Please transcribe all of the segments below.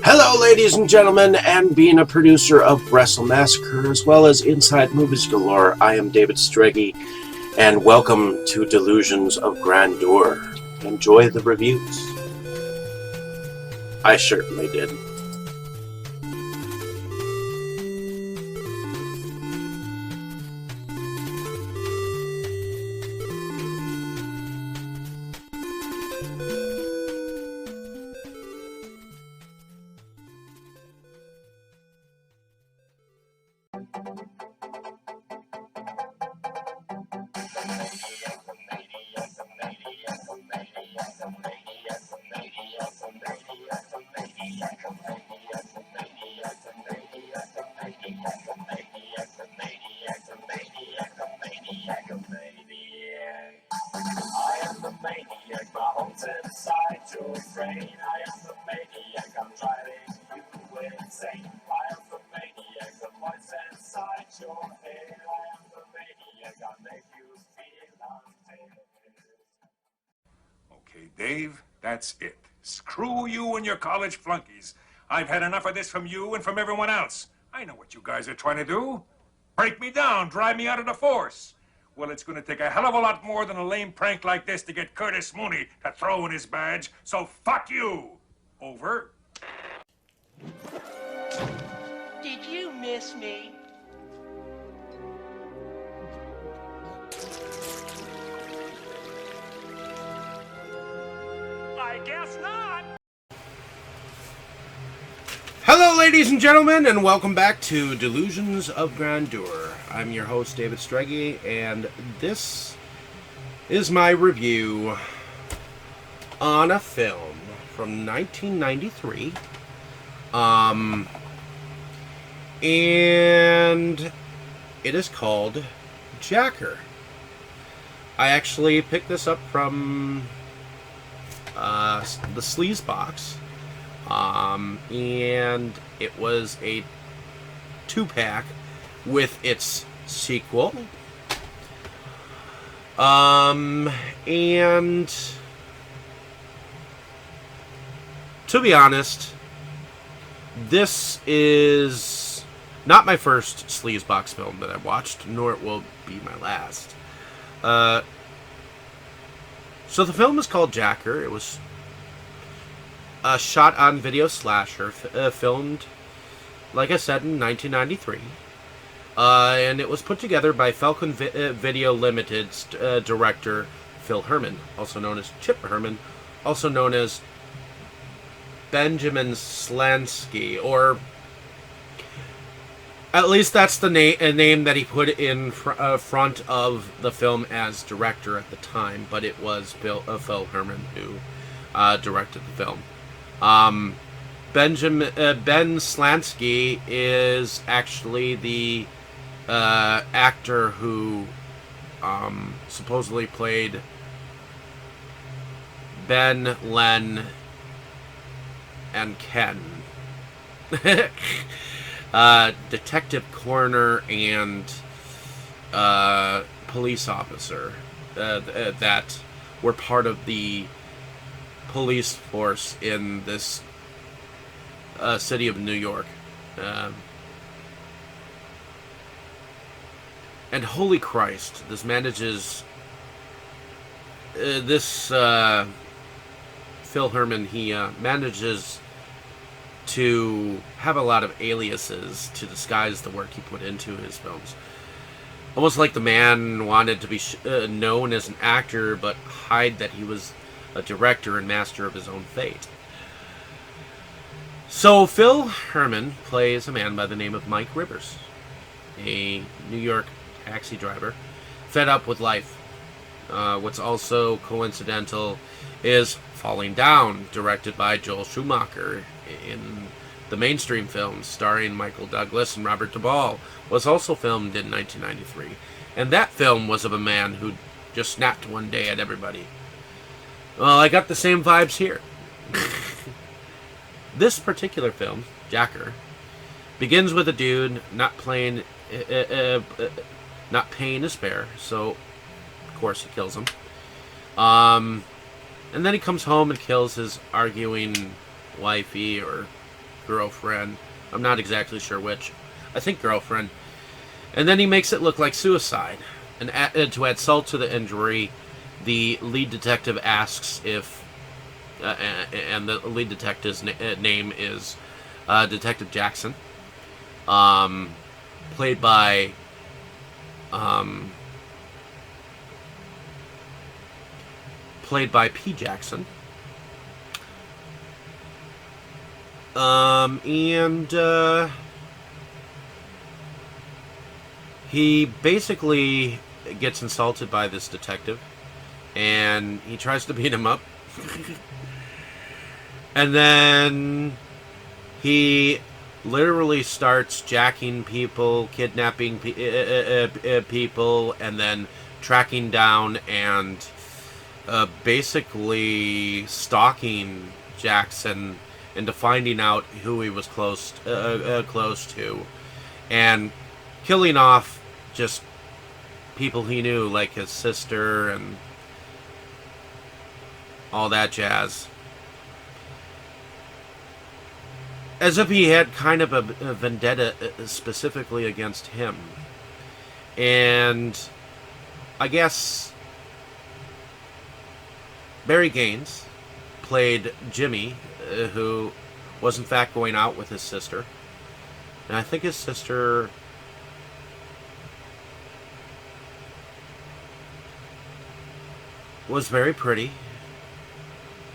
Hello, ladies and gentlemen, and being a producer of Wrestle Massacre as well as Inside Movies Galore, I am David Streggy, and welcome to Delusions of Grandeur. Enjoy the reviews. I certainly did. Okay, Dave, that's it. Screw you and your college flunkies. I've had enough of this from you and from everyone else. I know what you guys are trying to do. Break me down, drive me out of the force. Well, it's going to take a hell of a lot more than a lame prank like this to get Curtis Mooney to throw in his badge, so fuck you. Over. Did you miss me? I guess not. Hello, ladies and gentlemen, and welcome back to Delusions of Grandeur. I'm your host, David Streggy, and this is my review on a film from 1993. And it is called Jacker. I actually picked this up from the Sleaze box. And it was a 2-pack with its sequel. And to be honest, this is not my first Sleaze box film that I've watched, nor it will be my last. So the film is called Jacker. It was a shot-on-video slasher, filmed, like I said, in 1993. And it was put together by Falcon Video Limited's director, Phil Herman, also known as Chip Herman, also known as Benjamin Slansky, or at least that's the name that he put in front of the film as director at the time, but it was Phil Herman who directed the film. Ben Slansky is actually the actor who supposedly played Ben, Len, and Ken. Detective, coroner, and police officer that were part of the police force in this city of New York. And holy Christ, this manages... Phil Herman, he manages to have a lot of aliases to disguise the work he put into his films. Almost like the man wanted to be known as an actor, but hide that he was a director and master of his own fate. So Phil Herman plays a man by the name of Mike Rivers, a New York taxi driver, fed up with life. What's also coincidental is Falling Down, directed by Joel Schumacher, in the mainstream films starring Michael Douglas and Robert Duvall, was also filmed in 1993. And that film was of a man who just snapped one day at everybody. Well, I got the same vibes here. This particular film, Jacker, begins with a dude not paying his fare, so of course he kills him. And then he comes home and kills his arguing wifey or girlfriend. I'm not exactly sure which. I think girlfriend. And then he makes it look like suicide. And to add salt to the injury, the lead detective asks if, and the lead detective's name is Detective Jackson, played by P. Jackson. And he basically gets insulted by this detective, and he tries to beat him up. And then he literally starts jacking people, kidnapping people, and then tracking down and basically stalking Jackson into finding out who he was close to, and killing off just people he knew, like his sister and all that jazz. As if he had kind of a vendetta specifically against him. And I guess Barry Gaines played Jimmy, who was in fact going out with his sister. And I think his sister was very pretty.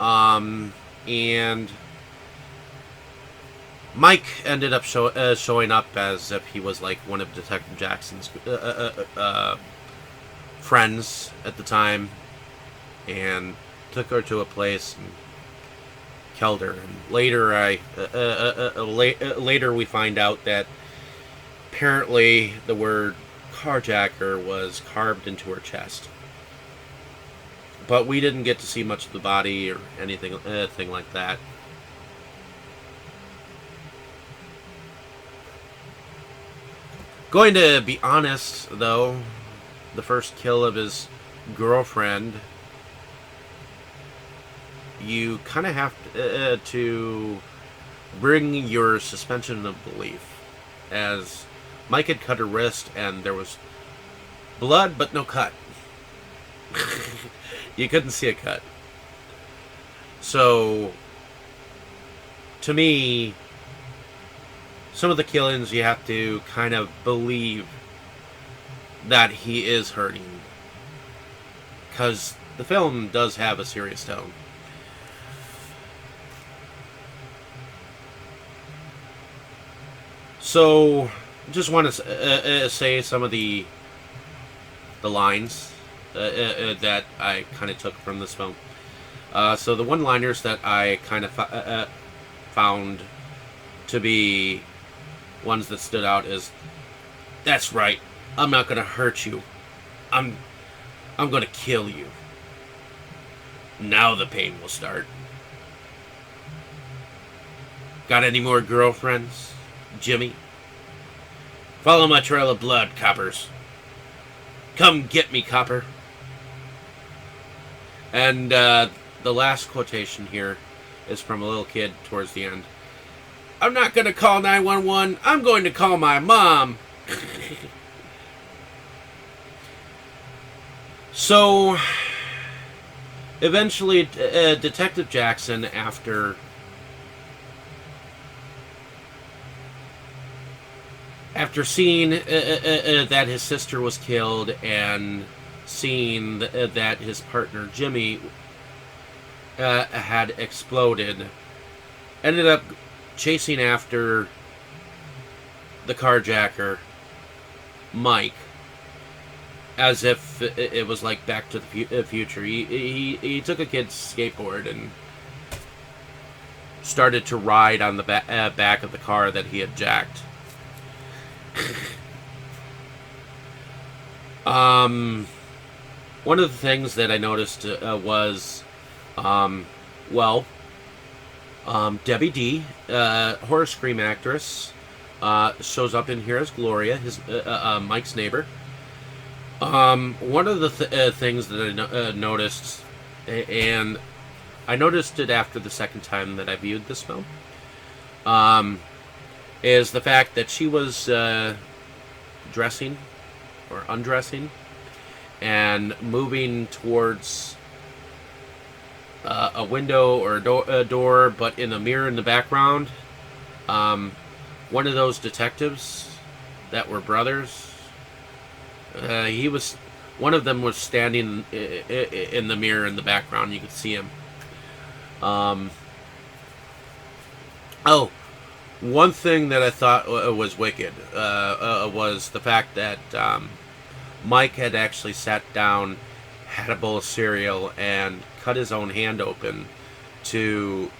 And Mike ended up showing up as if he was like one of Detective Jackson's friends at the time, and took her to a place and killed her. And later we find out that apparently the word carjacker was carved into her chest. But we didn't get to see much of the body or anything like that. Going to be honest, though, the first kill of his girlfriend, you kind of have to bring your suspension of belief, as Mike had cut her wrist and there was blood but no cut. You couldn't see a cut. So, to me, some of the killings you have to kind of believe that he is hurting, because the film does have a serious tone. So, just want to say some of the lines that I kind of took from this film. So the one-liners that I kind of found to be ones that stood out is, "That's right, I'm not going to hurt you. I'm going to kill you. Now the pain will start. Got any more girlfriends, Jimmy? Follow my trail of blood, coppers. Come get me, copper." And the last quotation here is from a little kid towards the end. "I'm not going to call 911. I'm going to call my mom." So, eventually, Detective Jackson, after seeing that his sister was killed and seeing that his partner Jimmy had exploded, ended up chasing after the carjacker, Mike, as if it was like Back to the Future. He took a kid's skateboard and started to ride on the back of the car that he had jacked. One of the things that I noticed was, Debbie D, horror scream actress, shows up in here as Gloria, his Mike's neighbor. One of the things that I noticed, and I noticed it after the second time that I viewed this film, is the fact that she was dressing or undressing and moving towards a window or a door, but in a mirror in the background. One of those detectives that were brothers, one of them was standing in the mirror in the background. You could see him. One thing that I thought was wicked was the fact that Mike had actually sat down, had a bowl of cereal, and cut his own hand open to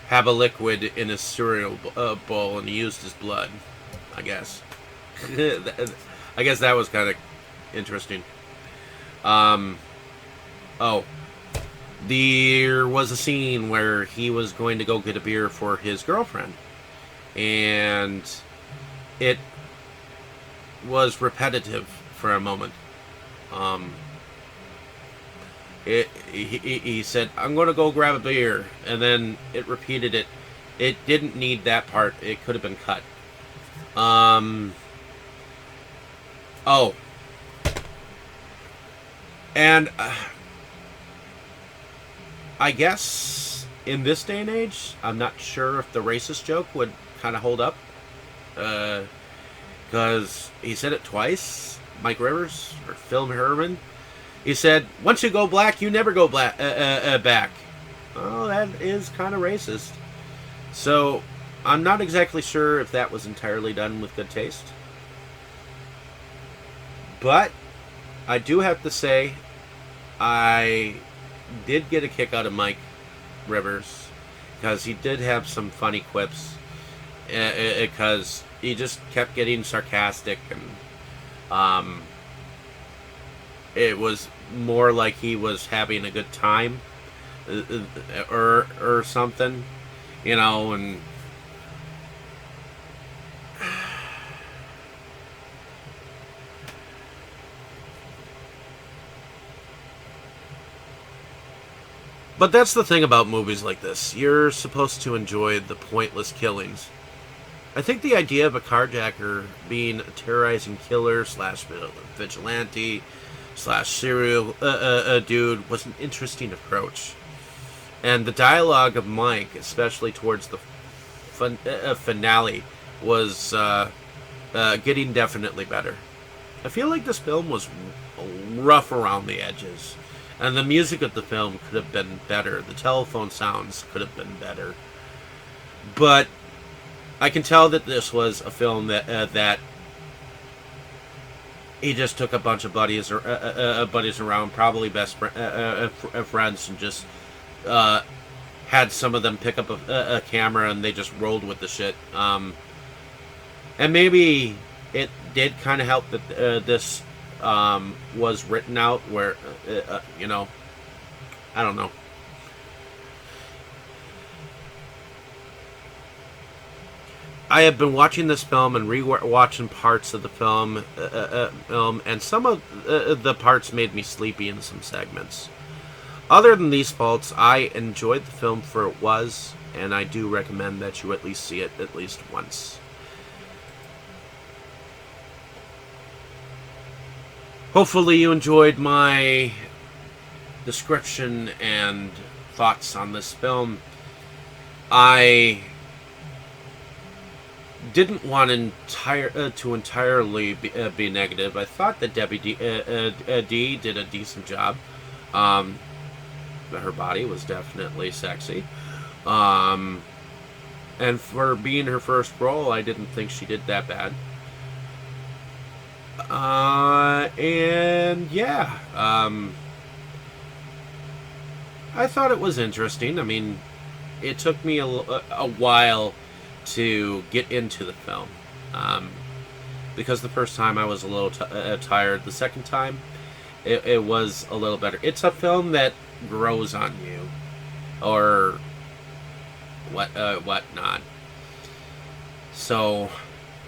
have a liquid in his cereal bowl, and he used his blood, I guess. I guess that was kind of interesting. There was a scene where he was going to go get a beer for his girlfriend, and it was repetitive for a moment. He said, "I'm going to go grab a beer," and then it repeated it. It didn't need that part. It could have been cut. And I guess in this day and age, I'm not sure if the racist joke would kind of hold up. Because he said it twice. Mike Rivers, or Phil Herman. He said, "Once you go black, you never go back." Oh, that is kind of racist. So, I'm not exactly sure if that was entirely done with good taste. But, I do have to say, I did get a kick out of Mike Rivers, because he did have some funny quips, because he just kept getting sarcastic, and it was more like he was having a good time, or something, and but that's the thing about movies like this. You're supposed to enjoy the pointless killings. I think the idea of a carjacker being a terrorizing killer / vigilante / serial dude was an interesting approach. And the dialogue of Mike, especially towards the finale, was getting definitely better. I feel like this film was rough around the edges. And the music of the film could have been better. The telephone sounds could have been better. But I can tell that this was a film that he just took a bunch of buddies around, probably best friends, and just had some of them pick up a camera, and they just rolled with the shit. And maybe it did kind of help that this was written out where, I don't know. I have been watching this film and re-watching parts of the film, and some of the parts made me sleepy in some segments. Other than these faults, I enjoyed the film for it was, and I do recommend that you at least see it at least once. Hopefully you enjoyed my description and thoughts on this film. I didn't want to entirely be negative. I thought that Debbie D did a decent job. Her body was definitely sexy. And for being her first role, I didn't think she did that bad. And yeah, I thought it was interesting. I mean, it took me a while to get into the film, because the first time I was a little tired. The second time, it was a little better. It's a film that grows on you, or whatnot. So,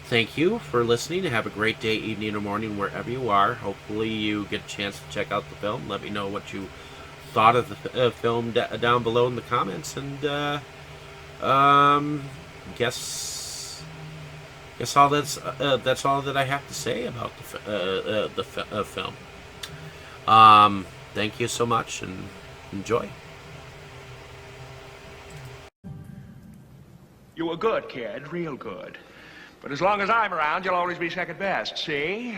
thank you for listening. Have a great day, evening, or morning, wherever you are. Hopefully you get a chance to check out the film. Let me know what you thought of the film down below in the comments. And Guess all that's all that I have to say about the film. Thank you so much and enjoy. You were good, kid, real good. But as long as I'm around, you'll always be second best, see?